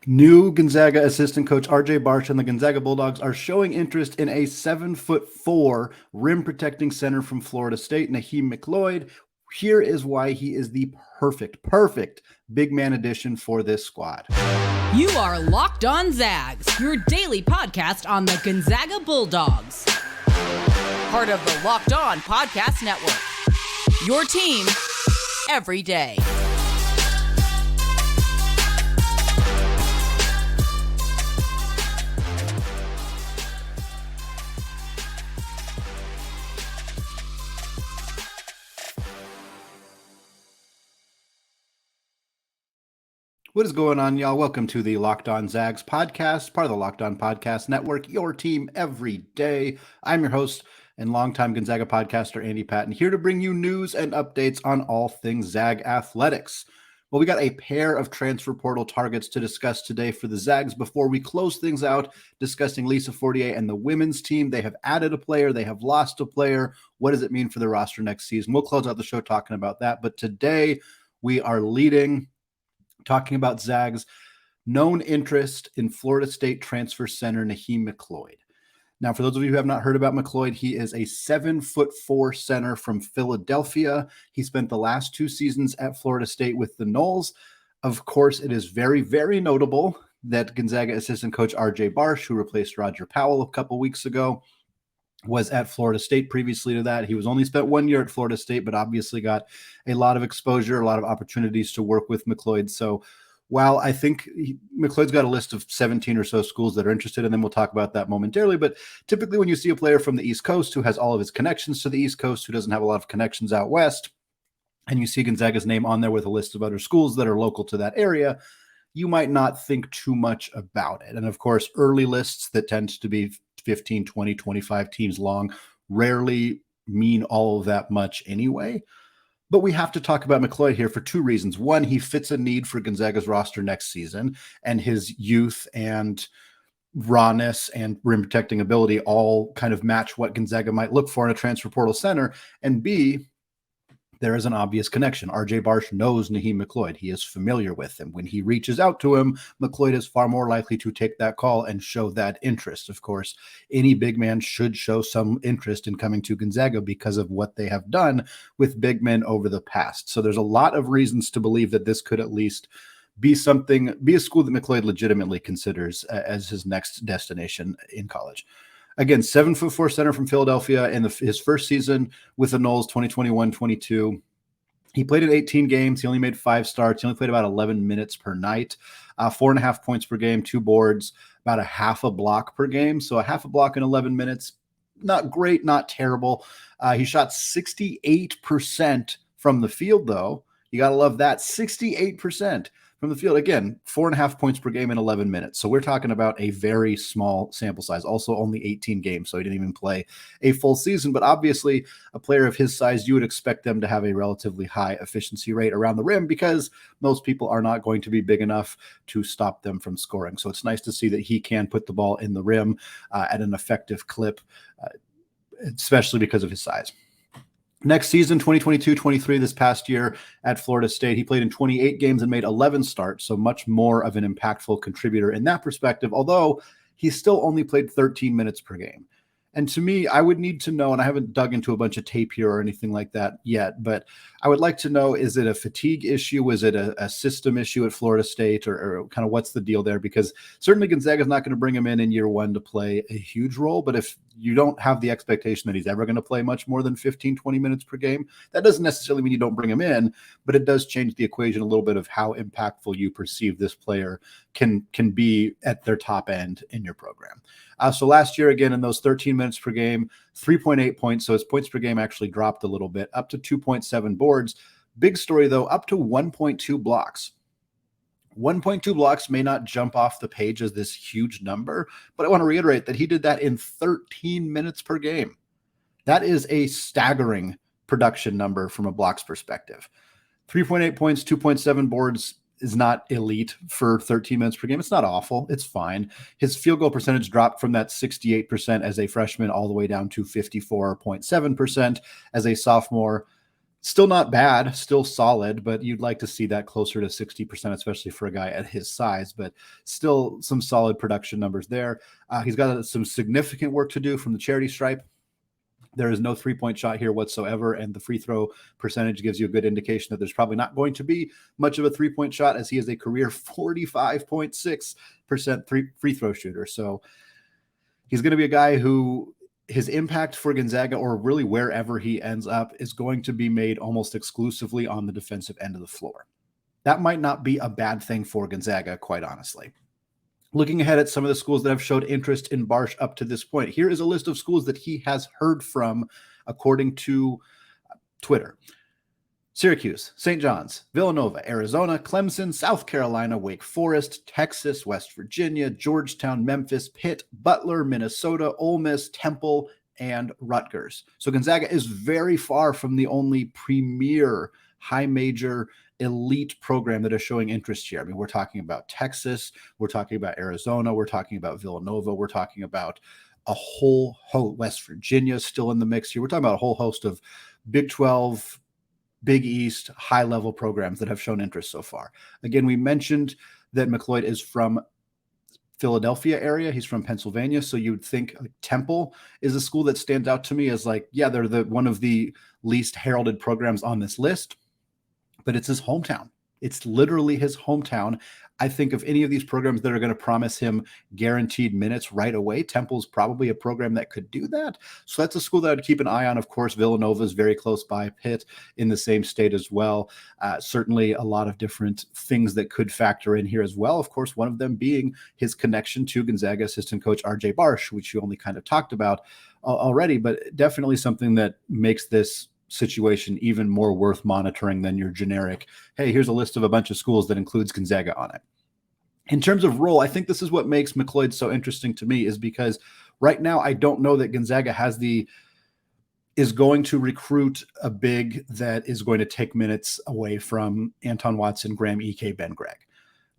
New Gonzaga assistant coach Rjay Barsh and the Gonzaga Bulldogs are showing interest in a 7'4" rim protecting center from Florida State, Naheem McLeod. Here is why he is the perfect big man addition for this squad. You are Locked On Zags, your daily podcast on the Gonzaga Bulldogs. Part of the Locked On Podcast Network. Your team every day. What is going on, y'all? Welcome to the Locked On Zags podcast, part of the Locked On Podcast Network, your team every day. I'm your host and longtime Gonzaga podcaster, Andy Patton, here to bring you news and updates on all things Zag athletics. Well, we got a pair of transfer portal targets to discuss today for the Zags before we close things out, discussing Lisa Fortier and the women's team. They have added a player. They have lost a player. What does it mean for the roster next season? We'll close out the show talking about that. But today we are talking about Zags' known interest in Florida State transfer center Naheem McLeod. Now, for those of you who have not heard about McLeod, he is a 7'4" center from Philadelphia. He spent the last 2 seasons at Florida State with the Noles. Of course, it is very, very notable that Gonzaga assistant coach Rjay Barsh, who replaced Roger Powell a couple weeks ago, was at Florida State previously to that. He was only spent 1 year at Florida State, but obviously got a lot of exposure, a lot of opportunities to work with McLeod. So while I think McLeod's got a list of 17 or so schools that are interested, and then we'll talk about that momentarily. But typically when you see a player from the East Coast who has all of his connections to the East Coast, who doesn't have a lot of connections out West, and you see Gonzaga's name on there with a list of other schools that are local to that area, you might not think too much about it. And of course, early lists that tend to be 15, 20, 25 teams long rarely mean all of that much anyway. But we have to talk about McLeod here for 2 reasons. One, he fits a need for Gonzaga's roster next season, and his youth and rawness and rim protecting ability all kind of match what Gonzaga might look for in a transfer portal center. And B, there is an obvious connection. Rjay Barsh knows Naheem McLeod. He is familiar with him. When he reaches out to him, McLeod is far more likely to take that call and show that interest. Of course, any big man should show some interest in coming to Gonzaga because of what they have done with big men over the past. So there's a lot of reasons to believe that this could at least be a school that McLeod legitimately considers as his next destination in college. Again, 7'4" center from Philadelphia in his first season with the Noles, 2021-22. He played in 18 games. He only made 5 starts. He only played about 11 minutes per night, 4.5 points per game, 2 boards, about a half a block per game. So a half a block in 11 minutes, not great, not terrible. He shot 68% from the field, though. You got to love that, 68%. From the field, again, 4.5 points per game in 11 minutes. So we're talking about a very small sample size, also only 18 games. So he didn't even play a full season. But obviously, a player of his size, you would expect them to have a relatively high efficiency rate around the rim because most people are not going to be big enough to stop them from scoring. So it's nice to see that he can put the ball in the rim at an effective clip, especially because of his size. Next season, 2022-23, this past year at Florida State, he played in 28 games and made 11 starts, so much more of an impactful contributor in that perspective, although he still only played 13 minutes per game. And to me, I would need to know, and I haven't dug into a bunch of tape here or anything like that yet, but I would like to know, is it a fatigue issue? Is it a system issue at Florida State, or kind of what's the deal there? Because certainly Gonzaga is not going to bring him in year 1 to play a huge role, but if you don't have the expectation that he's ever going to play much more than 15, 20 minutes per game, that doesn't necessarily mean you don't bring him in, but it does change the equation a little bit of how impactful you perceive this player can be at their top end in your program. So last year, again, in those 13 minutes per game, 3.8 points. So his points per game actually dropped a little bit, up to 2.7 boards. Big story, though, up to 1.2 blocks. 1.2 blocks may not jump off the page as this huge number, but I want to reiterate that he did that in 13 minutes per game. That is a staggering production number from a blocks perspective. 3.8 points, 2.7 boards is not elite for 13 minutes per game. It's not awful. It's fine. His field goal percentage dropped from that 68% as a freshman all the way down to 54.7% as a sophomore. Still not bad, still solid, but you'd like to see that closer to 60%, especially for a guy at his size, but still some solid production numbers there. He's got some significant work to do from the charity stripe. There is no three-point shot here whatsoever, and the free throw percentage gives you a good indication that there's probably not going to be much of a three-point shot, as he is a career 45.6% free throw shooter. So he's going to be a guy who his impact for Gonzaga, or really wherever he ends up, is going to be made almost exclusively on the defensive end of the floor. That might not be a bad thing for Gonzaga, quite honestly. Looking ahead at some of the schools that have showed interest in Barsh up to this point, here is a list of schools that he has heard from, according to Twitter. Syracuse, St. John's, Villanova, Arizona, Clemson, South Carolina, Wake Forest, Texas, West Virginia, Georgetown, Memphis, Pitt, Butler, Minnesota, Ole Miss, Temple, and Rutgers. So Gonzaga is very far from the only premier high major elite program that is showing interest here. I mean, we're talking about Texas, we're talking about Arizona, we're talking about Villanova, we're talking about a whole host, West Virginia still in the mix here. We're talking about a whole host of Big 12, Big East, high-level programs that have shown interest so far. Again, we mentioned that McLeod is from Philadelphia area. He's from Pennsylvania. So you would think Temple is a school that stands out to me as like, yeah, they're one of the least heralded programs on this list, but it's his hometown. It's literally his hometown. I think of any of these programs that are going to promise him guaranteed minutes right away, Temple's probably a program that could do that. So that's a school that I'd keep an eye on. Of course, Villanova is very close by, Pitt in the same state as well. Certainly a lot of different things that could factor in here as well. Of course, one of them being his connection to Gonzaga assistant coach Rjay Barsh, which you only kind of talked about already, but definitely something that makes this situation even more worth monitoring than your generic, hey, here's a list of a bunch of schools that includes Gonzaga on it. In terms of role, I think this is what makes McLeod so interesting to me, is because right now I don't know that Gonzaga is going to recruit a big that is going to take minutes away from Anton Watson, Graham Ike, Ben Gregg.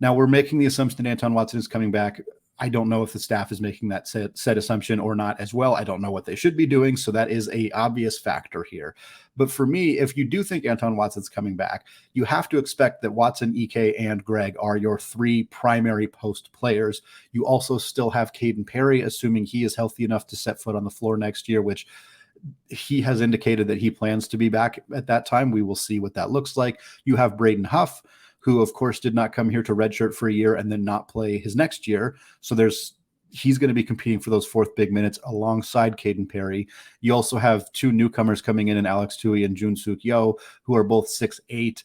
Now we're making the assumption that Anton Watson is coming back. I don't know if the staff is making that set assumption or not as well. I don't know what they should be doing. So that is a obvious factor here. But for me, if you do think Anton Watson's coming back, you have to expect that Watson, Ike, and Gregg are your three primary post players. You also still have Caden Perry, assuming he is healthy enough to set foot on the floor next year, which he has indicated that he plans to be back at that time. We will see what that looks like. You have Braden Huff, who of course did not come here to redshirt for a year and then not play his next year. So he's going to be competing for those fourth big minutes alongside Caden Perry. You also have two newcomers coming in Alex Tui and Jun-Suk Yo, who are both 6'8",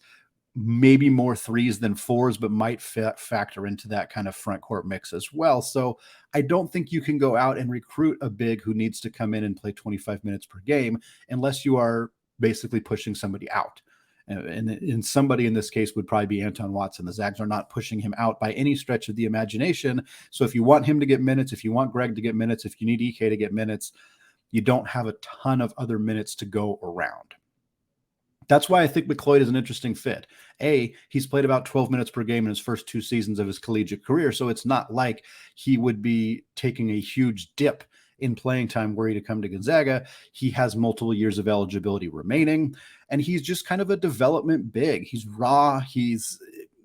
maybe more threes than fours, but might factor into that kind of front court mix as well. So I don't think you can go out and recruit a big who needs to come in and play 25 minutes per game unless you are basically pushing somebody out. And somebody in this case would probably be Anton Watson. The Zags are not pushing him out by any stretch of the imagination. So if you want him to get minutes, if you want Gregg to get minutes, if you need Ike to get minutes, you don't have a ton of other minutes to go around. That's why I think McLeod is an interesting fit. He's played about 12 minutes per game in his first 2 seasons of his collegiate career. So it's not like he would be taking a huge dip in playing time were he to come to Gonzaga. He has multiple years of eligibility remaining, and he's just kind of a development big. He's raw. He's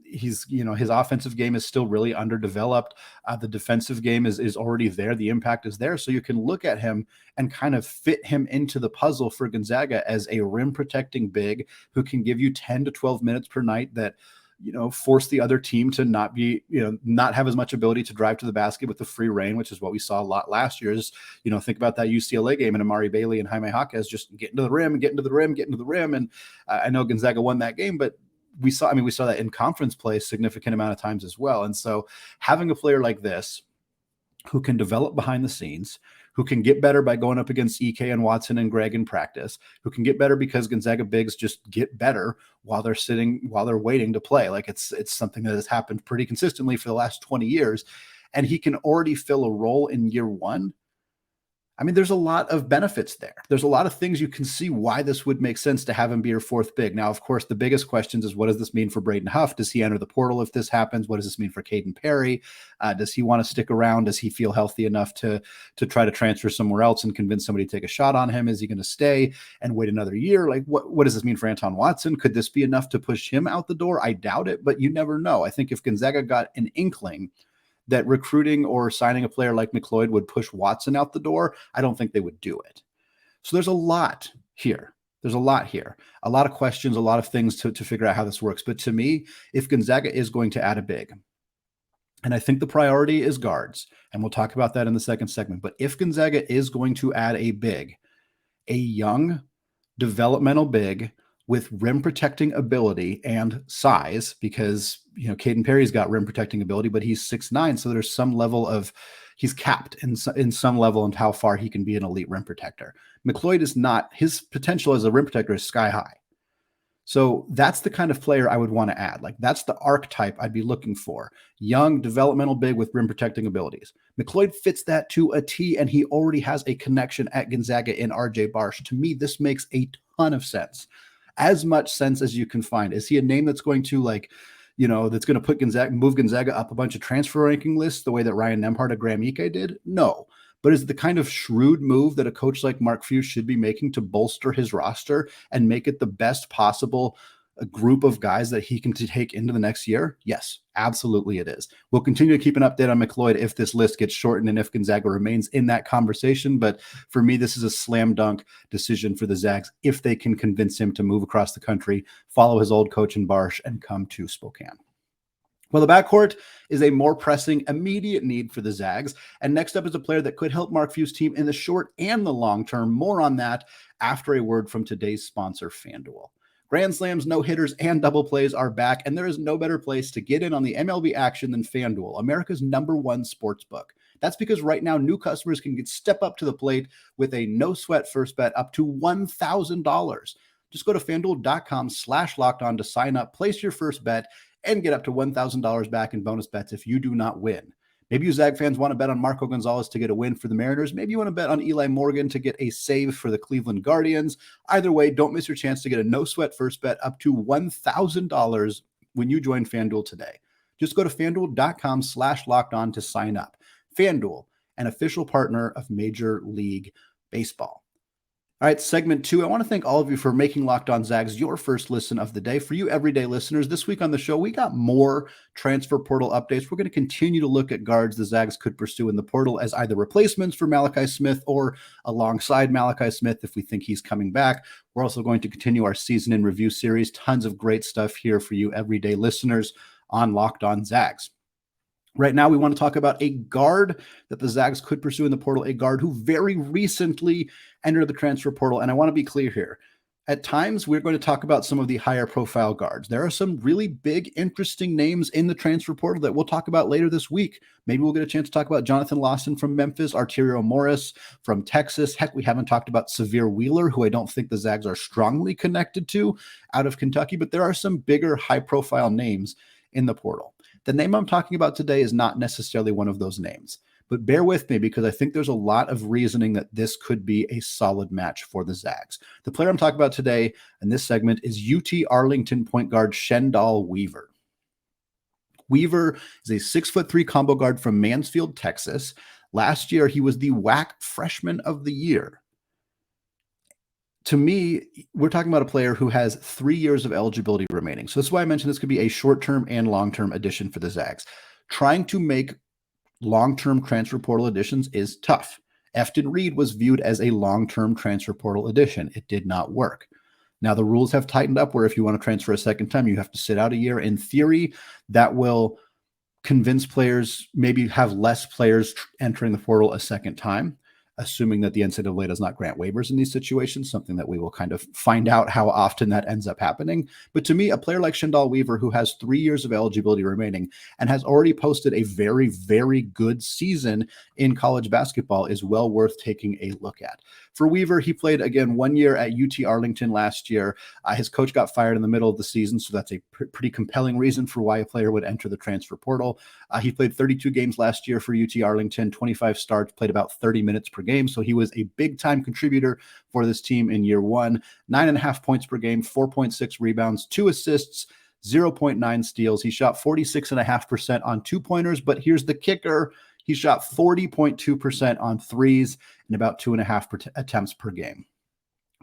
his offensive game is still really underdeveloped. The defensive game is already there. The impact is there. So you can look at him and kind of fit him into the puzzle for Gonzaga as a rim protecting big who can give you 10 to 12 minutes per night that, force the other team to not have as much ability to drive to the basket with the free reign, which is what we saw a lot last year. Think about that UCLA game and Amari Bailey and Jaime Jaquez just getting to the rim. And I know Gonzaga won that game, but we saw that in conference play a significant amount of times as well. And so having a player like this who can develop behind the scenes, who can get better by going up against Ike and Watson and Gregg in practice, who can get better because Gonzaga bigs just get better while they're waiting to play. Like it's something that has happened pretty consistently for the last 20 years. And he can already fill a role in year one. I mean, there's a lot of benefits there. There's a lot of things you can see why this would make sense to have him be your fourth big. Now, of course, the biggest questions is what does this mean for Braden Huff? Does he enter the portal if this happens? What does this mean for Caden Perry? Does he want to stick around? Does he feel healthy enough to try to transfer somewhere else and convince somebody to take a shot on him? Is he going to stay and wait another year? Like, what does this mean for Anton Watson? Could this be enough to push him out the door? I doubt it, but you never know. I think if Gonzaga got an inkling that recruiting or signing a player like McLeod would push Watson out the door, I don't think they would do it. So there's a lot here. There's a lot here, a lot of questions, a lot of things to figure out how this works. But to me, if Gonzaga is going to add a big, and I think the priority is guards, and we'll talk about that in the second segment, but if Gonzaga is going to add a big, a young developmental big with rim protecting ability and size, because, you know, Caden Perry's got rim protecting ability, but he's 6'9". So there's some level of, he's capped in some level and how far he can be an elite rim protector. McLeod is not, his potential as a rim protector is sky high. So that's the kind of player I would want to add. Like, that's the archetype I'd be looking for. Young developmental big with rim protecting abilities. McLeod fits that to a T, and he already has a connection at Gonzaga in Rjay Barsh. To me, this makes a ton of sense. As much sense as you can find. Is he a name that's going to, like, you know, that's going to put Gonzaga, move Gonzaga up a bunch of transfer ranking lists the way that Ryan Nembhard at Graham Ike did? No. But is it the kind of shrewd move that a coach like Mark Few should be making to bolster his roster and make it the best possible group of guys that he can take into the next year? Yes, absolutely it is. We'll continue to keep an update on McLeod if this list gets shortened and if Gonzaga remains in that conversation. But for me, this is a slam dunk decision for the Zags if they can convince him to move across the country, follow his old coach in Barsh, and come to Spokane. Well, the backcourt is a more pressing, immediate need for the Zags. And next up is a player that could help Mark Few's team in the short and the long term. More on that after a word from today's sponsor, FanDuel. Grand slams, no-hitters, and double plays are back, and there is no better place to get in on the MLB action than FanDuel, America's #1 sports book. That's because right now, new customers can step up to the plate with a no-sweat first bet up to $1,000. Just go to FanDuel.com/lockedon to sign up, place your first bet, and get up to $1,000 back in bonus bets if you do not win. Maybe you Zag fans want to bet on Marco Gonzalez to get a win for the Mariners. Maybe you want to bet on Eli Morgan to get a save for the Cleveland Guardians. Either way, don't miss your chance to get a no-sweat first bet up to $1,000 when you join FanDuel today. Just go to FanDuel.com/lockedon to sign up. FanDuel, an official partner of Major League Baseball. All right, segment 2. I want to thank all of you for making Locked On Zags your first listen of the day. For you everyday listeners, this week on the show, we got more transfer portal updates. We're going to continue to look at guards the Zags could pursue in the portal as either replacements for Malachi Smith or alongside Malachi Smith if we think he's coming back. We're also going to continue our season in review series. Tons of great stuff here for you everyday listeners on Locked On Zags. Right now, we want to talk about a guard that the Zags could pursue in the portal, a guard who very recently entered the transfer portal. And I want to be clear here. At times, we're going to talk about some of the higher profile guards. There are some really big, interesting names in the transfer portal that we'll talk about later this week. Maybe we'll get a chance to talk about Jonathan Lawson from Memphis, Arterio Morris from Texas. Heck, we haven't talked about Severe Wheeler, who I don't think the Zags are strongly connected to out of Kentucky, but there are some bigger, high profile names in the portal. The name I'm talking about today is not necessarily one of those names, but bear with me because I think there's a lot of reasoning that this could be a solid match for the Zags. The player I'm talking about today in this segment is UT-Arlington point guard Chendall Weaver. Weaver is a 6'3" combo guard from Mansfield, Texas. Last year, he was the WAC Freshman of the Year. To me, we're talking about a player who has 3 years of eligibility remaining. So that's why I mentioned this could be a short-term and long-term addition for the Zags. Trying to make long-term transfer portal additions is tough. Efton Reed was viewed as a long-term transfer portal addition. It did not work. Now, the rules have tightened up where if you want to transfer a second time, you have to sit out a year. In theory, that will convince players, maybe have less players entering the portal a second time, assuming that the NCAA does not grant waivers in these situations, something that we will kind of find out how often that ends up happening. But to me, a player like Chendall Weaver, who has 3 years of eligibility remaining and has already posted a very, very good season in college basketball, is well worth taking a look at. For Weaver, he played again 1 year at UT-Arlington last year. His coach got fired in the middle of the season, so that's a pretty compelling reason for why a player would enter the transfer portal. He played 32 games last year for UT-Arlington, 25 starts, played about 30 minutes per game, so he was a big-time contributor for this team in year one. 9.5 points per game, 4.6 rebounds, 2 assists, 0.9 steals. He shot 46.5% on two-pointers, but here's the kicker. He shot 40.2% on threes and about 2.5 attempts per game.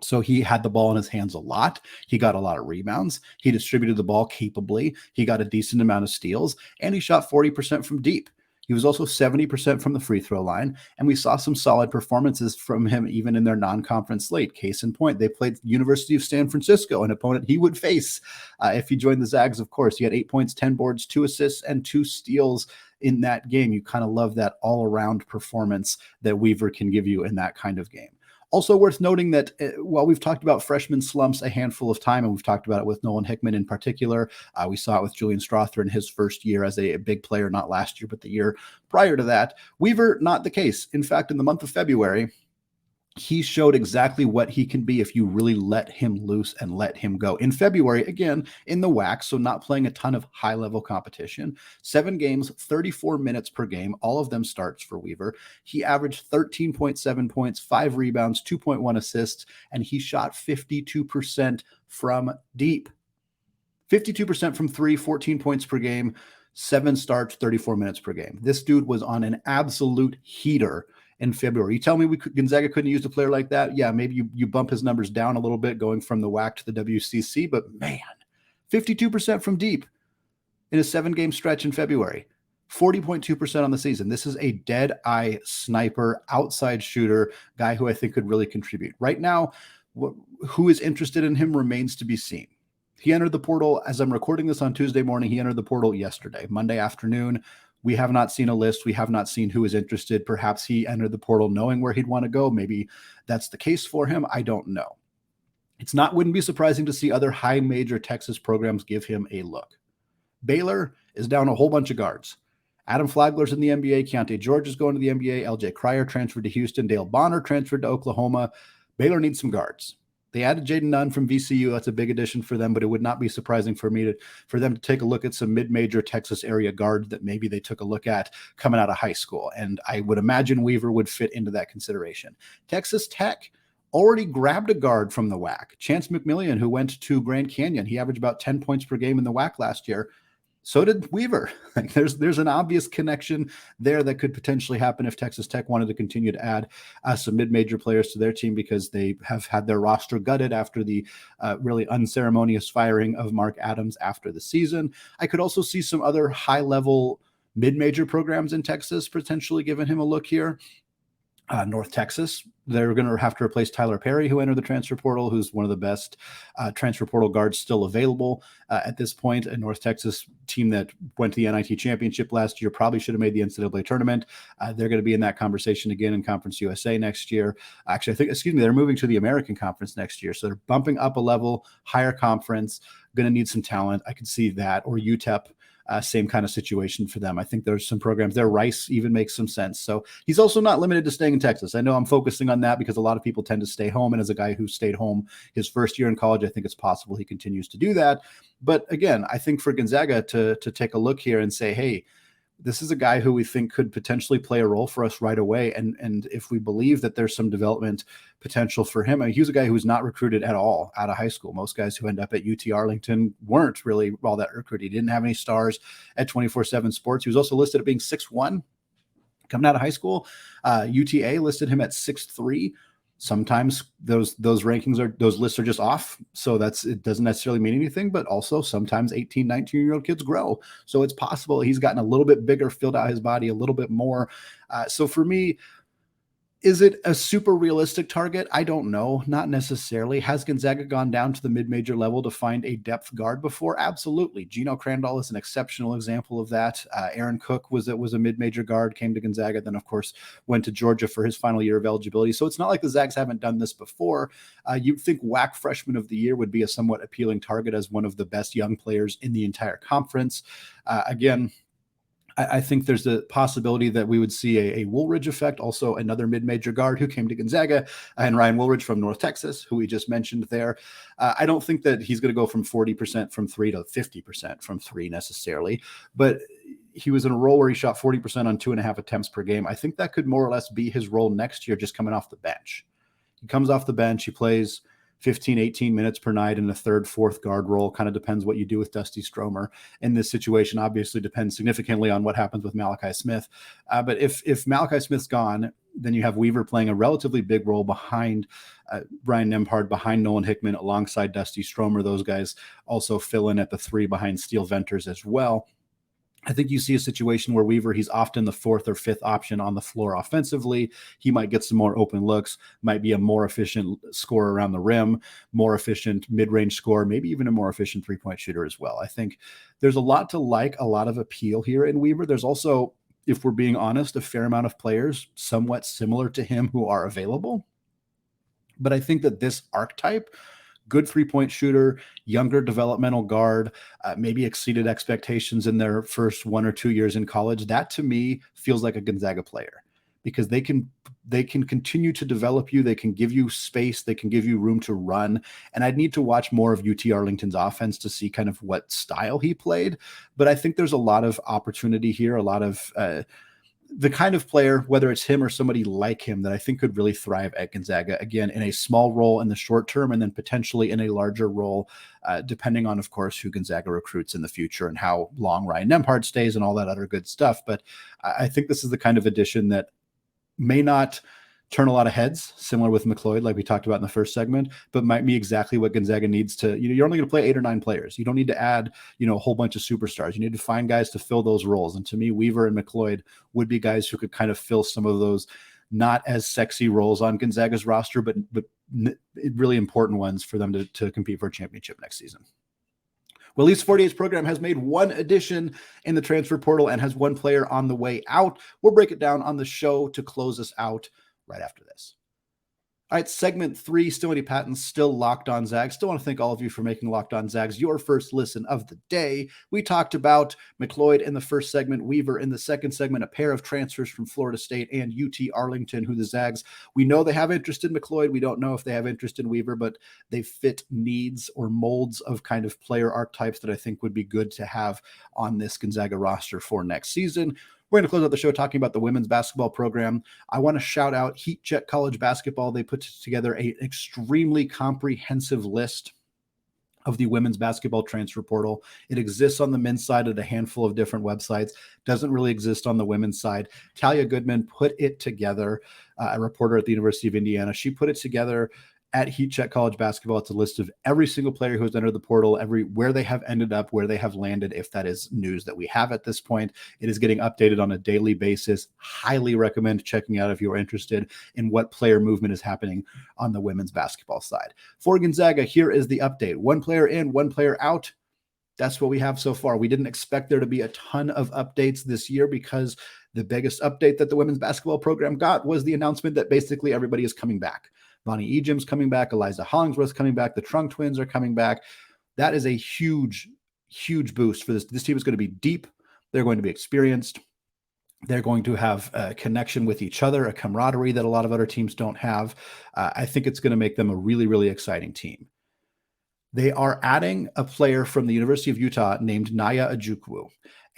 So he had the ball in his hands a lot. He got a lot of rebounds. He distributed the ball capably. He got a decent amount of steals, and he shot 40% from deep. He was also 70% from the free throw line, and we saw some solid performances from him even in their non-conference slate. Case in point, they played University of San Francisco, an opponent he would face if he joined the Zags, of course. He had 8 points, 10 boards, 2 assists, and 2 steals in that game. You kind of love that all-around performance that Weaver can give you in that kind of game. Also worth noting that while we've talked about freshman slumps a handful of time, and we've talked about it with Nolan Hickman in particular, we saw it with Julian Strother in his first year as a big player, not last year, but the year prior to that. Weaver, not the case. In fact, in the month of February, he showed exactly what he can be if you really let him loose and let him go. In February, again, in the WAC, so not playing a ton of high-level competition, 7 games, 34 minutes per game, all of them starts for Weaver. He averaged 13.7 points, 5 rebounds, 2.1 assists, and he shot 52% from deep. 52% from 3, 14 points per game, 7 starts, 34 minutes per game. This dude was on an absolute heater in February. You tell me Gonzaga couldn't use a player like that? Yeah, maybe you bump his numbers down a little bit going from the WAC to the WCC, but man, 52% from deep in a 7-game stretch in February, 40.2% on the season. This is a dead-eye sniper, outside shooter, guy who I think could really contribute. Right now, who is interested in him remains to be seen. He entered the portal, as I'm recording this on Tuesday morning, he entered the portal yesterday, Monday afternoon. We have not seen a list. We have not seen who is interested. Perhaps he entered the portal knowing where he'd want to go. Maybe that's the case for him. I don't know. Wouldn't be surprising to see other high major Texas programs give him a look. Baylor is down a whole bunch of guards. Adam Flagler's in the NBA. Keontae George is going to the NBA. LJ Cryer transferred to Houston. Dale Bonner transferred to Oklahoma. Baylor needs some guards. They added Jaden Nunn from VCU. That's a big addition for them, but it would not be surprising for them to take a look at some mid-major Texas area guards that maybe they took a look at coming out of high school. And I would imagine Weaver would fit into that consideration. Texas Tech already grabbed a guard from the WAC. Chance McMillian, who went to Grand Canyon. He averaged about 10 points per game in the WAC last year. So did Weaver. There's an obvious connection there that could potentially happen if Texas Tech wanted to continue to add some mid-major players to their team, because they have had their roster gutted after the really unceremonious firing of Mark Adams after the season. I could also see some other high-level mid-major programs in Texas potentially giving him a look here. North Texas, they're going to have to replace Tyler Perry, who entered the transfer portal, who's one of the best transfer portal guards still available at this point. A North Texas team that went to the NIT championship last year, probably should have made the NCAA tournament. They're going to be in that conversation again in Conference USA next year. Actually, they're moving to the American Conference next year. So they're bumping up a level, higher conference, going to need some talent. I could see that. Or UTEP. Same kind of situation for them. I think there's some programs there. Rice even makes some sense. So he's also not limited to staying in Texas. I know I'm focusing on that because a lot of people tend to stay home. And as a guy who stayed home his first year in college, I think it's possible he continues to do that. But again, I think for Gonzaga to take a look here and say, hey, this is a guy who we think could potentially play a role for us right away. And if we believe that there's some development potential for him, I mean, he's a guy who's not recruited at all out of high school. Most guys who end up at UT-Arlington weren't really all that recruited. He didn't have any stars at 24/7 Sports. He was also listed at being 6'1", coming out of high school. UT-A listed him at 6'3". Sometimes those lists are just off. So it doesn't necessarily mean anything, but also sometimes 18, 19-year-old kids grow. So it's possible he's gotten a little bit bigger, filled out his body a little bit more. So for me, is it a super realistic target? I don't know. Not necessarily. Has Gonzaga gone down to the mid-major level to find a depth guard before? Absolutely. Gino Crandall is an exceptional example of that. Aaron Cook was a mid-major guard, came to Gonzaga, then of course went to Georgia for his final year of eligibility. So it's not like the Zags haven't done this before. You'd think WAC Freshman of the Year would be a somewhat appealing target as one of the best young players in the entire conference. Again, I think there's a possibility that we would see a Woolridge effect, also another mid-major guard who came to Gonzaga, and Ryan Woolridge from North Texas, who we just mentioned there. I don't think that he's going to go from 40% from three to 50% from three necessarily, but he was in a role where he shot 40% on 2.5 attempts per game. I think that could more or less be his role next year, just coming off the bench. He comes off the bench, he plays 15, 18 minutes per night in a third, fourth guard role. Kind of depends what you do with Dusty Stromer in this situation. Obviously depends significantly on what happens with Malachi Smith. But if Malachi Smith's gone, then you have Weaver playing a relatively big role behind Brian Nembhard, behind Nolan Hickman, alongside Dusty Stromer. Those guys also fill in at the three behind Steele Venters as well. I think you see a situation where Weaver, he's often the fourth or fifth option on the floor offensively. He might get some more open looks, might be a more efficient scorer around the rim, more efficient mid-range scorer, maybe even a more efficient three-point shooter as well. I think there's a lot to like, a lot of appeal here in Weaver. There's also, if we're being honest, a fair amount of players somewhat similar to him who are available. But I think that this archetype, good three-point shooter, younger developmental guard, maybe exceeded expectations in their first 1 or 2 years in college. That to me feels like a Gonzaga player, because they can continue to develop you. They can give you space. They can give you room to run. And I'd need to watch more of UT-Arlington's offense to see kind of what style he played. But I think there's a lot of opportunity here, a lot of the kind of player, whether it's him or somebody like him, that I think could really thrive at Gonzaga, again, in a small role in the short term, and then potentially in a larger role, depending on, of course, who Gonzaga recruits in the future and how long Ryan Nembhard stays and all that other good stuff. But I think this is the kind of addition that may not turn a lot of heads, similar with McLeod, like we talked about in the first segment, but might be exactly what Gonzaga needs to, you're only going to play 8 or 9 players. You don't need to add, a whole bunch of superstars. You need to find guys to fill those roles. And to me, Weaver and McLeod would be guys who could kind of fill some of those not as sexy roles on Gonzaga's roster, but really important ones for them to compete for a championship next season. Well, Elite 48's program has made one addition in the transfer portal and has one player on the way out. We'll break it down on the show to close us out right after this. All right, segment 3, still Andy Patton, still Locked On Zags. Still want to thank all of you for making Locked On Zags your first listen of the day. We talked about McLeod in the first segment, Weaver in the second segment, a pair of transfers from Florida State and UT-Arlington, who the Zags, we know they have interest in McLeod. We don't know if they have interest in Weaver, but they fit needs or molds of kind of player archetypes that I think would be good to have on this Gonzaga roster for next season. We're going to close out the show talking about the women's basketball program. I want to shout out Heat Check College Basketball. They put together an extremely comprehensive list of the women's basketball transfer portal. It exists on the men's side at a handful of different websites, doesn't really exist on the women's side. Talia Goodman put it together, a reporter at the University of Indiana. She put it together at Heat Check College Basketball. It's a list of every single player who has entered the portal, where they have ended up, where they have landed, if that is news that we have at this point. It is getting updated on a daily basis. Highly recommend checking out if you're interested in what player movement is happening on the women's basketball side. For Gonzaga, here is the update. 1 player in, 1 player out. That's what we have so far. We didn't expect there to be a ton of updates this year, because the biggest update that the women's basketball program got was the announcement that basically everybody is coming back. Vonnie Ejim's coming back. Eliza Hollingsworth's coming back. The Trunk twins are coming back. That is a huge, huge boost for this. This team is going to be deep. They're going to be experienced. They're going to have a connection with each other, a camaraderie that a lot of other teams don't have. I think it's going to make them a really, really exciting team. They are adding a player from the University of Utah named Naya Ojukwu.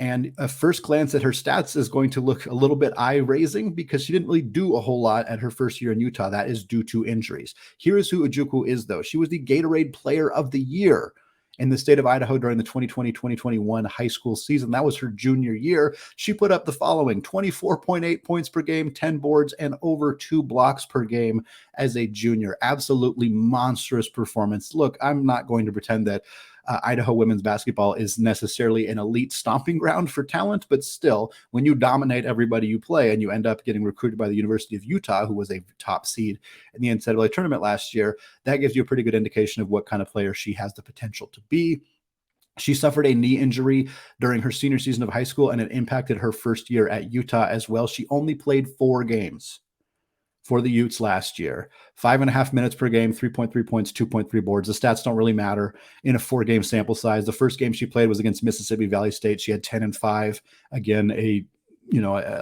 And a first glance at her stats is going to look a little bit eye-raising, because she didn't really do a whole lot at her first year in Utah. That is due to injuries. Here is who Ojukwu is, though. She was the Gatorade Player of the Year in the state of Idaho during the 2020-2021 high school season. That was her junior year. She put up the following: 24.8 points per game, 10 boards, and over 2 blocks per game as a junior. Absolutely monstrous performance. Look, I'm not going to pretend that Idaho women's basketball is necessarily an elite stomping ground for talent, but still, when you dominate everybody you play and you end up getting recruited by the University of Utah, who was a top seed in the NCAA tournament last year, that gives you a pretty good indication of what kind of player she has the potential to be. She suffered a knee injury during her senior season of high school, and it impacted her first year at Utah as well. She only played 4 games for the Utes last year. 5.5 minutes per game, 3.3 points, 2.3 boards. The stats don't really matter in a 4-game sample size. The first game she played was against Mississippi Valley State. She had 10 and 5. Again, a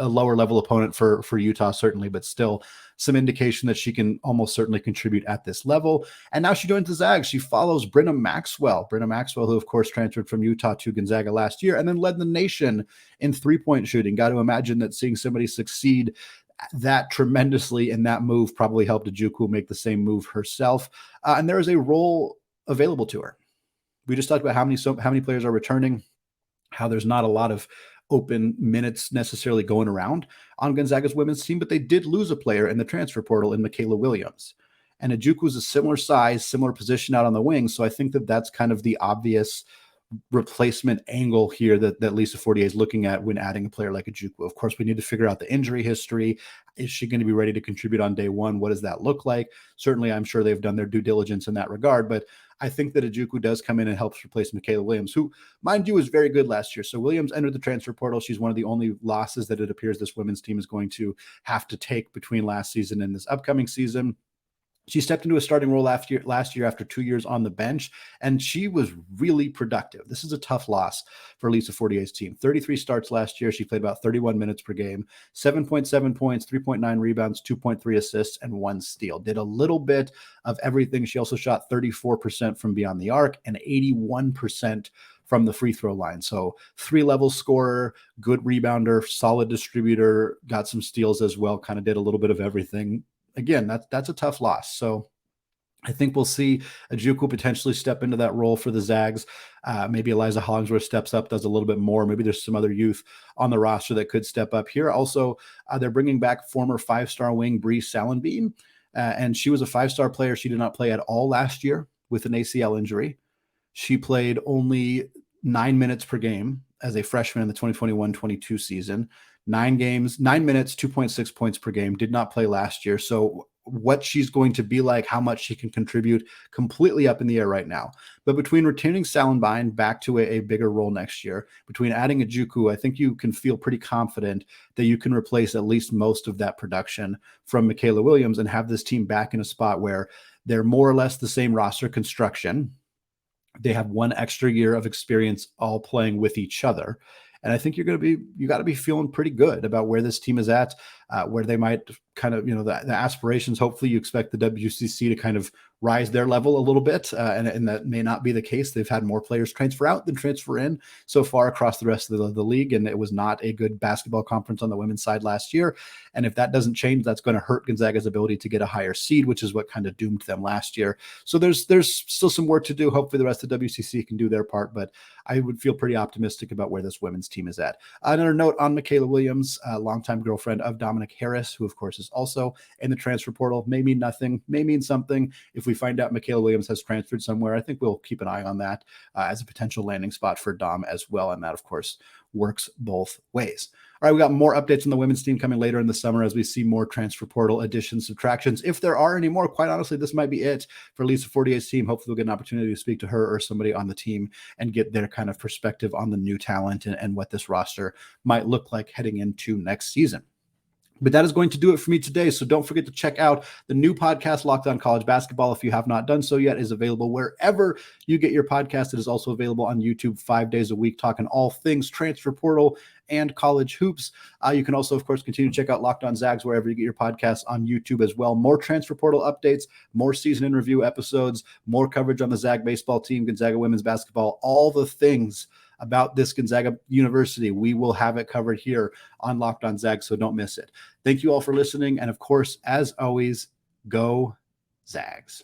lower level opponent for Utah, certainly, but still some indication that she can almost certainly contribute at this level. And now she joins the Zags. She follows Brenna Maxwell, who of course transferred from Utah to Gonzaga last year and then led the nation in 3-point shooting. Got to imagine that seeing somebody succeed that tremendously in that move probably helped Ojukwu make the same move herself. And there is a role available to her. We just talked about how many players are returning, how there's not a lot of open minutes necessarily going around on Gonzaga's women's team, but they did lose a player in the transfer portal in McKayla Williams. And Ojukwu is a similar size, similar position out on the wing. So I think that that's kind of the obvious replacement angle here that Lisa Fortier is looking at when adding a player like Ojukwu. Of course, we need to figure out the injury history. Is she going to be ready to contribute on day one? What does that look like? Certainly, I'm sure they've done their due diligence in that regard, but I think that Ojukwu does come in and helps replace McKayla Williams, who, mind you, was very good last year. So Williams entered the transfer portal. She's one of the only losses that it appears this women's team is going to have to take between last season and this upcoming season. She stepped into a starting role last year after 2 years on the bench, and she was really productive. This is a tough loss for Lisa Fortier's team. 33 starts last year. She played about 31 minutes per game, 7.7 points, 3.9 rebounds, 2.3 assists, and 1 steal. Did a little bit of everything. She also shot 34% from beyond the arc and 81% from the free throw line. So 3-level scorer, good rebounder, solid distributor, got some steals as well, kind of did a little bit of everything. Again, that's a tough loss. So I think we'll see Ojukwu potentially step into that role for the Zags. Maybe Eliza Hollingsworth steps up, does a little bit more. Maybe there's some other youth on the roster that could step up here. Also, they're bringing back former 5-star wing Bree Salenbean, and she was a 5-star player. She did not play at all last year with an ACL injury. She played only 9 minutes per game as a freshman in the 2021-22 season. 9 games, 9 minutes, 2.6 points per game, did not play last year. So what she's going to be like, how much she can contribute, completely up in the air right now. But between returning Salenbean back to a bigger role next year, between adding Ojukwu, I think you can feel pretty confident that you can replace at least most of that production from McKayla Williams and have this team back in a spot where they're more or less the same roster construction. They have 1 extra year of experience all playing with each other. And I think you got to be feeling pretty good about where this team is at, where they might kind of, the aspirations. Hopefully you expect the WCC to kind of rise their level a little bit. And that may not be the case. They've had more players transfer out than transfer in so far across the rest of the league. And it was not a good basketball conference on the women's side last year. And if that doesn't change, that's going to hurt Gonzaga's ability to get a higher seed, which is what kind of doomed them last year. So there's still some work to do. Hopefully the rest of WCC can do their part, but I would feel pretty optimistic about where this women's team is at. Another note on McKayla Williams, longtime girlfriend of Dominic Harris, who of course is also in the transfer portal. May mean nothing, may mean something. If we find out McKayla Williams has transferred somewhere, I think we'll keep an eye on that as a potential landing spot for Dom as well. And that, of course, works both ways. All right, we got more updates on the women's team coming later in the summer as we see more transfer portal additions, subtractions. If there are any more, quite honestly, this might be it for Lisa Fortier's team. Hopefully we'll get an opportunity to speak to her or somebody on the team and get their kind of perspective on the new talent and what this roster might look like heading into next season. But that is going to do it for me today. So don't forget to check out the new podcast, Locked On College Basketball. If you have not done so yet, it is available wherever you get your podcast. It is also available on YouTube 5 days a week, talking all things transfer portal and college hoops. You can also, of course, continue to check out Locked On Zags wherever you get your podcasts on YouTube as well. More transfer portal updates, more season in review episodes, more coverage on the Zag baseball team, Gonzaga women's basketball, all the things about this Gonzaga University. We will have it covered here on Locked On Zags, so don't miss it. Thank you all for listening. And of course, as always, go Zags.